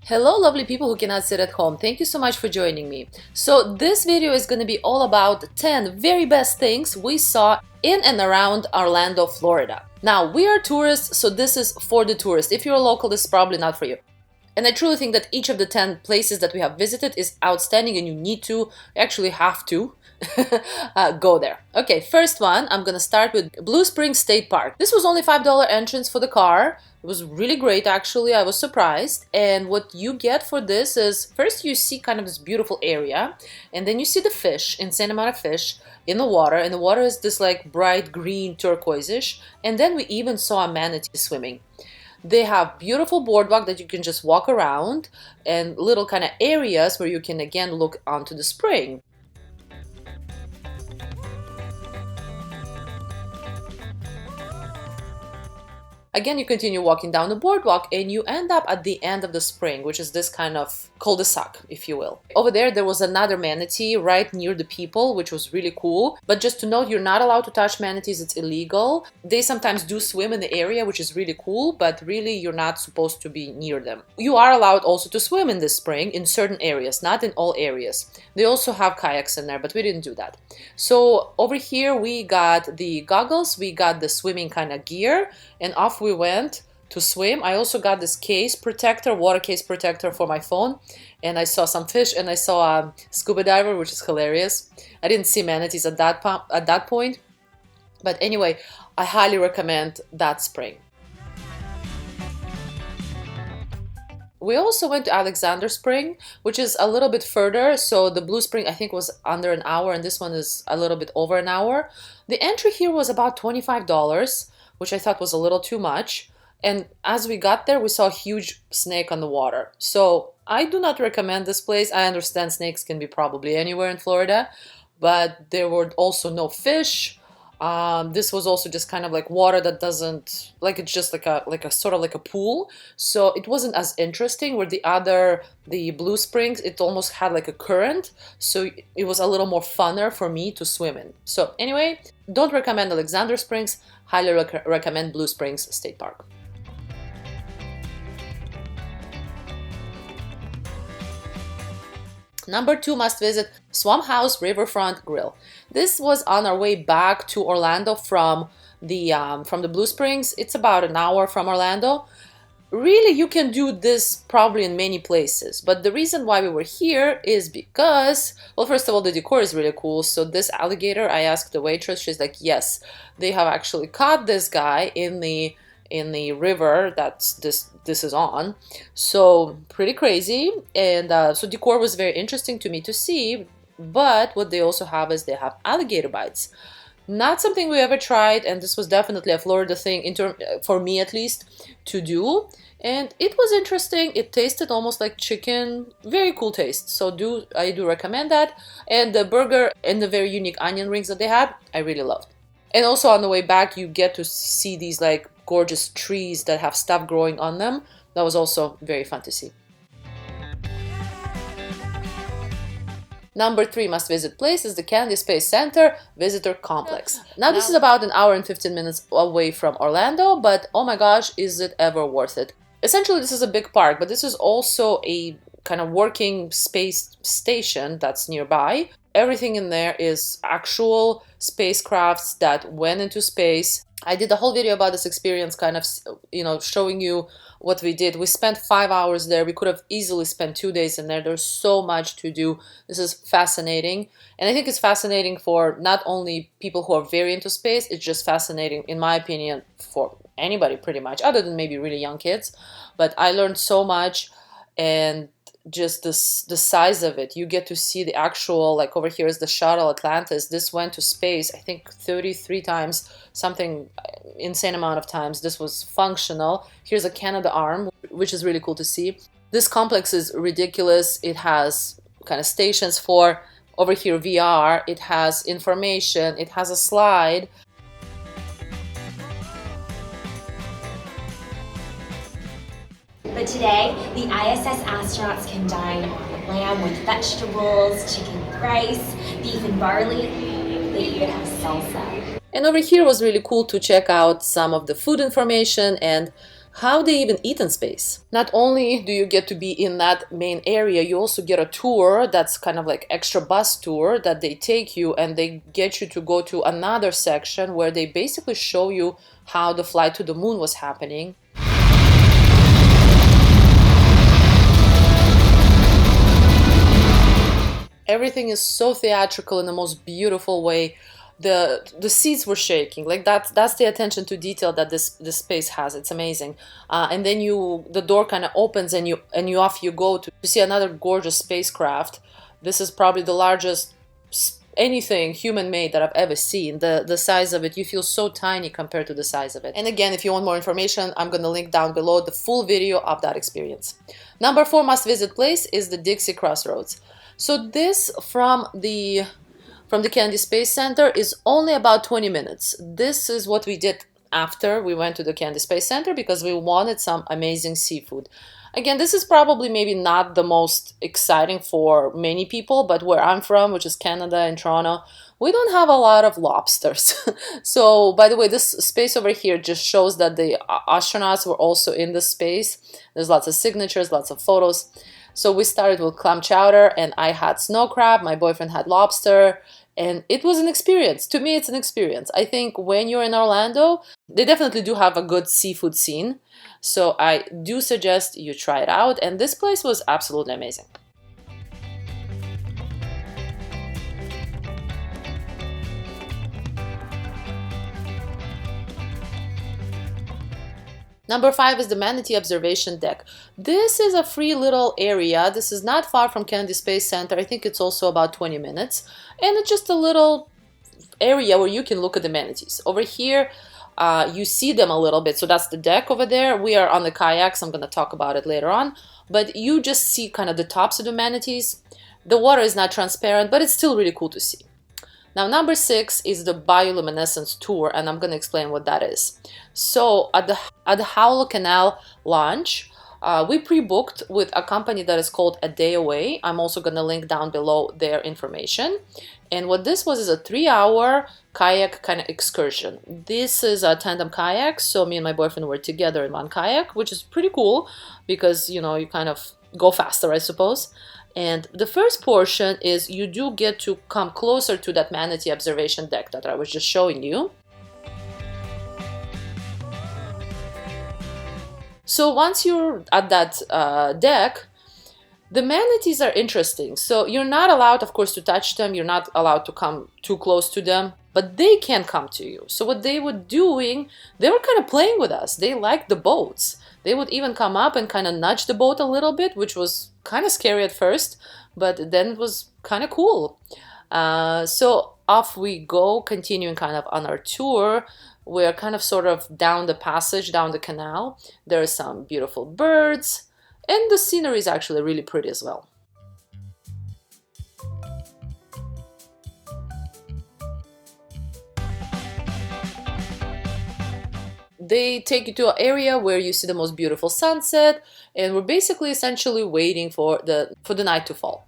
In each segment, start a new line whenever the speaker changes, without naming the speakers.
Hello lovely people who cannot sit at home. Thank you so much for joining me. So this video is going to be all about 10 very best things we saw in and around Orlando, Florida. Now we are tourists, so this is for the tourists. If you're a local, this is probably not for you. And I truly think that each of the 10 places that we have visited is outstanding and you actually have to go there. Okay, first one, I'm gonna start with Blue Springs State Park. This was only $5 entrance for the car. It was really great actually, I was surprised. And what you get for this is, first you see kind of this beautiful area, and then you see the fish, insane amount of fish in the water, and the water is this like bright green turquoise-ish, and then we even saw a manatee swimming. They have beautiful boardwalk that you can just walk around and little kind of areas where you can again look onto the spring. Again, you continue walking down the boardwalk and you end up at the end of the spring, which is this kind of cul-de-sac, if you will. Over there was another manatee right near the people, which was really cool. But just to note, you're not allowed to touch manatees, it's illegal. They sometimes do swim in the area, which is really cool, but really you're not supposed to be near them. You are allowed also to swim in this spring in certain areas, not in all areas. They also have kayaks in there, but we didn't do that. So over here we got the goggles, we got the swimming kind of gear, and off we went to swim. I also got this case protector, water case protector for my phone, and I saw some fish and I saw a scuba diver, which is hilarious. I didn't see manatees at that point, but anyway, I highly recommend that spring. We also went to Alexander Spring, which is a little bit further. So the Blue Spring I think was under an hour and this one is a little bit over an hour. The entry here was about $25, which I thought was a little too much. And as we got there, we saw a huge snake on the water. So I do not recommend this place. I understand snakes can be probably anywhere in Florida, but there were also no fish. This was also just kind of like water that doesn't, like it's just like a sort of like a pool. So it wasn't as interesting. Where the Blue Springs, it almost had like a current. So it was a little more funner for me to swim in. So anyway, don't recommend Alexander Springs. Highly recommend Blue Springs State Park. Number 2 must visit Swamp House Riverfront Grill. This was on our way back to Orlando from the Blue Springs. It's about an hour from Orlando. Really, you can do this probably in many places, but the reason why we were here is because, well, first of all, the decor is really cool. So this alligator, I asked the waitress, she's like, yes, they have actually caught this guy in the river that this is on. So pretty crazy. And so decor was very interesting to me to see. But what they also have is they have alligator bites. Not something we ever tried, and this was definitely a Florida thing for me at least to do. And it was interesting. It tasted almost like chicken. Very cool taste. So I do recommend that. And the burger and the very unique onion rings that they had, I really loved. And also on the way back, you get to see these like gorgeous trees that have stuff growing on them. That was also very fun to see. Number 3 must visit place is the Kennedy Space Center Visitor Complex. Now this is about an hour and 15 minutes away from Orlando, but oh my gosh, is it ever worth it. Essentially this is a big park, but this is also a kind of working space station that's nearby. Everything in there is actual spacecrafts that went into space. I did a whole video about this experience, kind of, showing you what we did. We spent 5 hours there. We could have easily spent 2 days in there. There's so much to do. This is fascinating. And I think it's fascinating for not only people who are very into space, it's just fascinating, in my opinion, for anybody pretty much, other than maybe really young kids. But I learned so much, and just the size of it. You get to see the actual, like over here is the shuttle Atlantis. This went to space, I think 33 times, something insane amount of times. This was functional. Here's a Canadarm, which is really cool to see. This complex is ridiculous. It has kind of stations for, over here, VR. It has information. It has a slide.
But today, the ISS astronauts can dine on lamb with vegetables, chicken with rice, beef and barley. They even have salsa.
And over here was really cool to check out some of the food information and how they even eat in space. Not only do you get to be in that main area, you also get a tour that's kind of like extra bus tour that they take you, and they get you to go to another section where they basically show you how the flight to the moon was happening. Everything is so theatrical in the most beautiful way. The seats were shaking, like that's the attention to detail that this space has. It's amazing. And then the door kind of opens, and you off you go to see another gorgeous spacecraft. This is probably the largest anything human-made that I've ever seen. The size of it, you feel so tiny compared to the size of it. And again, if you want more information, I'm gonna link down below the full video of that experience. Number 4 must-visit place is the Dixie Crossroads. So this from the Kennedy Space Center is only about 20 minutes. This is what we did after we went to the Kennedy Space Center because we wanted some amazing seafood. Again, this is probably maybe not the most exciting for many people, but where I'm from, which is Canada and Toronto, we don't have a lot of lobsters. So, by the way, this space over here just shows that the astronauts were also in the space. There's lots of signatures, lots of photos. So we started with clam chowder, and I had snow crab, my boyfriend had lobster, and it was an experience. To me, it's an experience. I think when you're in Orlando, they definitely do have a good seafood scene. So I do suggest you try it out, and this place was absolutely amazing. Number 5 is the Manatee Observation Deck. This is a free little area. This is not far from Kennedy Space Center. I think it's also about 20 minutes. And it's just a little area where you can look at the manatees. Over here, you see them a little bit. So that's the deck over there. We are on the kayaks. I'm going to talk about it later on. But you just see kind of the tops of the manatees. The water is not transparent, but it's still really cool to see. Now, number 6 is the Bioluminescence Tour, and I'm going to explain what that is. So, at the Howell Canal launch, we pre-booked with a company that is called A Day Away. I'm also going to link down below their information. And what this was is a 3-hour kayak kind of excursion. This is a tandem kayak, so me and my boyfriend were together in one kayak, which is pretty cool because, you know, you kind of go faster, I suppose. And the first portion is you do get to come closer to that manatee observation deck that I was just showing you. So once you're at that deck, the manatees are interesting. So you're not allowed, of course, to touch them. You're not allowed to come too close to them, but they can come to you. So what they were doing, they were kind of playing with us. They liked the boats. They would even come up and kind of nudge the boat a little bit, which was kind of scary at first, but then it was kind of cool. So off we go, continuing kind of on our tour. We're kind of sort of down the passage, down the canal. There are some beautiful birds, and the scenery is actually really pretty as well. They take you to an area where you see the most beautiful sunset, and we're basically essentially waiting for the night to fall.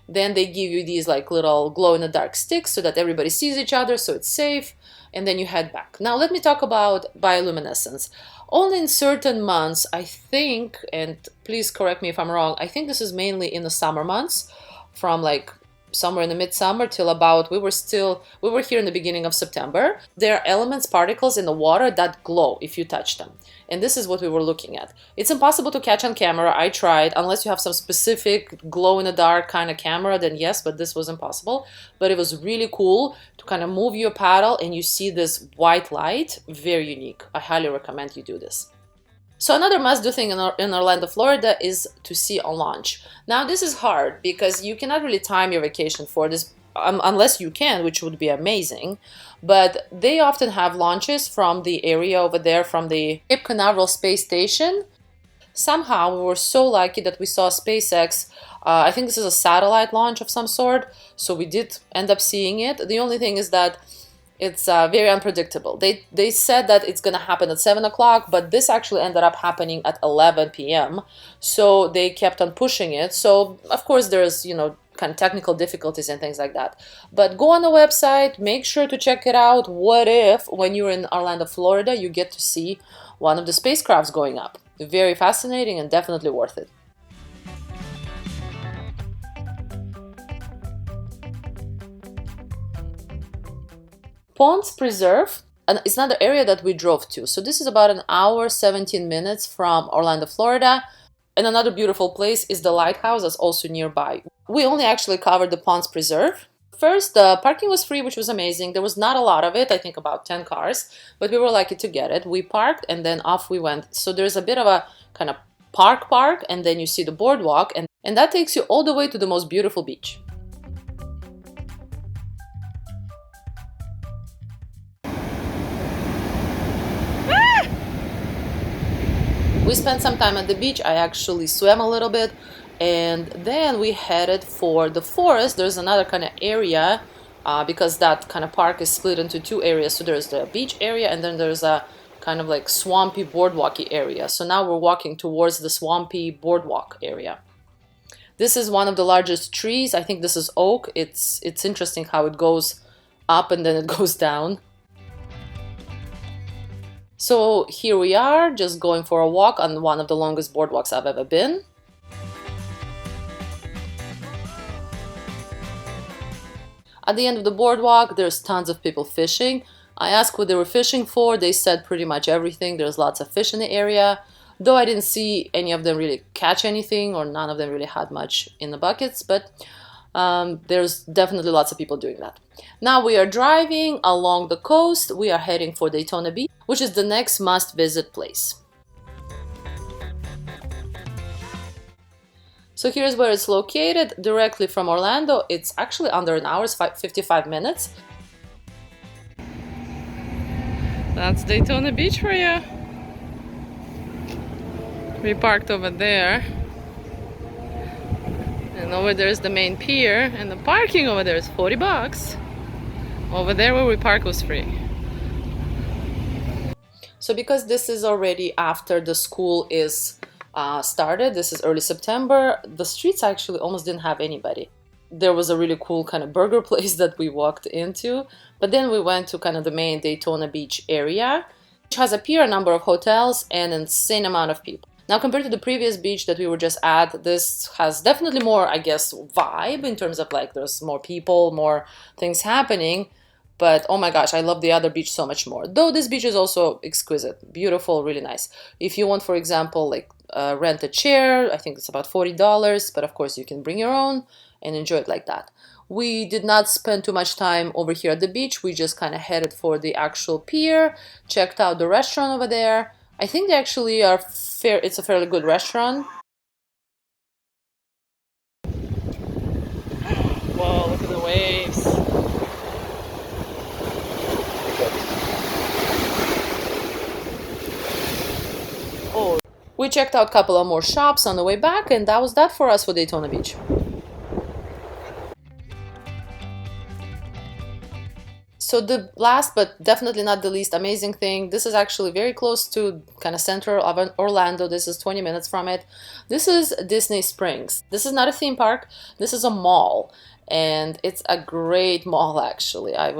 Then they give you these like little glow-in-the-dark sticks so that everybody sees each other, so it's safe, and then you head back. Now let me talk about bioluminescence. Only in certain months, I think, and please correct me if I'm wrong, I think this is mainly in the summer months, from like somewhere in the midsummer till about, we were here in the beginning of September. There are elements, particles in the water that glow if you touch them. And this is what we were looking at. It's impossible to catch on camera. I tried, unless you have some specific glow-in-the-dark kind of camera, then yes, but this was impossible. But it was really cool to kind of move your paddle and you see this white light. Very unique. I highly recommend you do this. So another must-do thing in Orlando, Florida is to see a launch. Now this is hard because you cannot really time your vacation for this unless you can, which would be amazing. But they often have launches from the area over there, from the Cape Canaveral Space Station. Somehow we were so lucky that we saw SpaceX. I think this is a satellite launch of some sort, so we did end up seeing it. The only thing is that it's very unpredictable. They said that it's going to happen at 7 o'clock, but this actually ended up happening at 11 p.m. So they kept on pushing it. So, of course, there's, you know, kind of technical difficulties and things like that. But go on the website, make sure to check it out. What if, when you're in Orlando, Florida, you get to see one of the spacecrafts going up? Very fascinating and definitely worth it. Ponce Preserve, and it's another area that we drove to. So this is about an hour, 17 minutes from Orlando, Florida. And another beautiful place is the lighthouse that's also nearby. We only actually covered the Ponce Preserve. First, the parking was free, which was amazing. There was not a lot of it, I think about 10 cars, but we were lucky to get it. We parked and then off we went. So there's a bit of a kind of park, and then you see the boardwalk, and that takes you all the way to the most beautiful beach. We spent some time at the beach. I actually swam a little bit, and then we headed for the forest. There's another kind of area because that kind of park is split into two areas. So there's the beach area, and then there's a kind of like swampy boardwalky area. So now we're walking towards the swampy boardwalk area. This is one of the largest trees. I think this is oak. It's interesting how it goes up and then it goes down. So here we are, just going for a walk on one of the longest boardwalks I've ever been. At the end of the boardwalk, there's tons of people fishing. I asked what they were fishing for. They said pretty much everything. There's lots of fish in the area, though I didn't see any of them really catch anything, or none of them really had much in the buckets, but there's definitely lots of people doing that. Now we are driving along the coast. We are heading for Daytona Beach, which is the next must-visit place. So here's where it's located, directly from Orlando. It's actually under an hour, it's 55 minutes. That's Daytona Beach for you. We parked over there. And over there is the main pier, and the parking over there is 40 bucks. Over there where we park was free. So because this is already after the school is started, this is early September, the streets actually almost didn't have anybody. There was a really cool kind of burger place that we walked into, but then we went to kind of the main Daytona Beach area, which has a pier, a number of hotels, and an insane amount of people. Now, compared to the previous beach that we were just at, this has definitely more, I guess, vibe in terms of like there's more people, more things happening. But oh my gosh, I love the other beach so much more. Though this beach is also exquisite, beautiful, really nice. If you want, for example, like rent a chair, I think it's about $40, but of course you can bring your own and enjoy it like that. We did not spend too much time over here at the beach. We just kind of headed for the actual pier, checked out the restaurant over there. I think they actually are fair. It's a fairly good restaurant. Whoa, look at the waves. Oh, we checked out a couple of more shops on the way back, and that was that for us for Daytona Beach. So the last but definitely not the least amazing thing, this is actually very close to kind of center of Orlando. This is 20 minutes from it. This is Disney Springs. This is not a theme park. This is a mall, and it's a great mall actually. I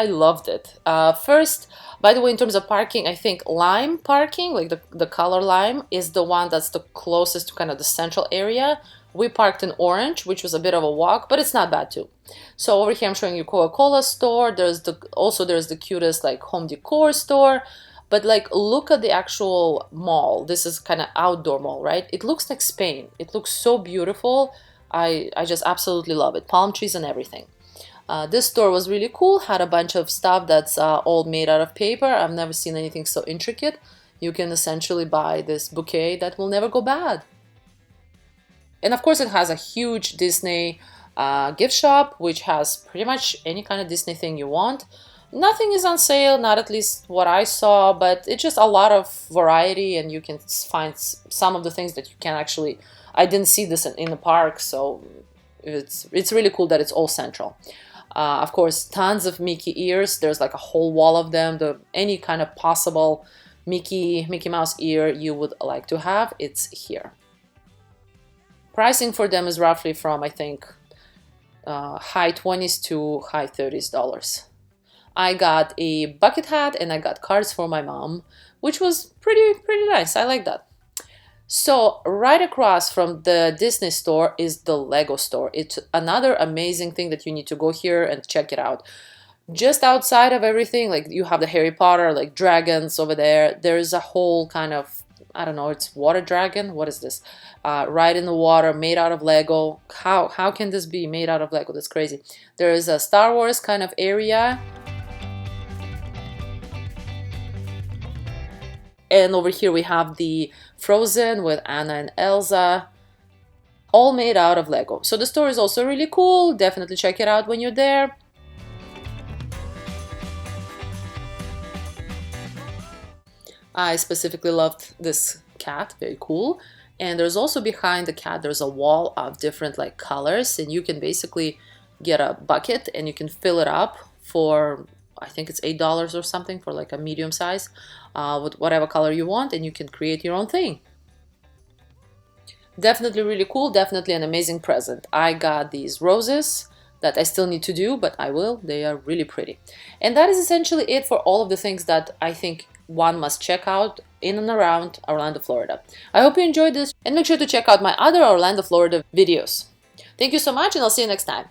loved it. First, by the way, in terms of parking, I think lime parking, like the color lime, is the one that's the closest to kind of the central area. We parked in orange, which was a bit of a walk, but it's not bad too. So over here I'm showing you Coca-Cola store. There's the cutest like home decor store. But like look at the actual mall. This is kind of outdoor mall, right? It looks like Spain. It looks so beautiful. I just absolutely love it. Palm trees and everything. This store was really cool. Had a bunch of stuff that's all made out of paper. I've never seen anything so intricate. You can essentially buy this bouquet that will never go bad. And of course it has a huge Disney gift shop, which has pretty much any kind of Disney thing you want. Nothing is on sale, not at least what I saw, but it's just a lot of variety, and you can find some of the things that you can actually... I didn't see this in the park, so it's really cool that it's all central. Of course, tons of Mickey ears. There's like a whole wall of them. Any kind of possible Mickey Mouse ear you would like to have, it's here. Pricing for them is roughly from, I think, high 20s to high 30s dollars. I got a bucket hat and I got cards for my mom, which was pretty nice. I like that. So right across from the Disney store is the Lego store. It's another amazing thing that you need to go here and check it out. Just outside of everything, like you have the Harry Potter, like dragons over there. There's a whole kind of, I don't know, it's water dragon. What is this? Right in the water, made out of Lego. How can this be made out of Lego? That's crazy. There is a Star Wars kind of area. And over here we have the Frozen with Anna and Elsa, all made out of Lego. So the store is also really cool. Definitely check it out when you're there. I specifically loved this cat, very cool. And there's also behind the cat, there's a wall of different like colors, and you can basically get a bucket and you can fill it up for, I think it's $8 or something for like a medium size, with whatever color you want, and you can create your own thing. Definitely really cool, definitely an amazing present. I got these roses that I still need to do, but I will. They are really pretty. And that is essentially it for all of the things that I think one must check out in and around Orlando, Florida. I hope you enjoyed this, and make sure to check out my other Orlando, Florida videos. Thank you so much, and I'll see you next time.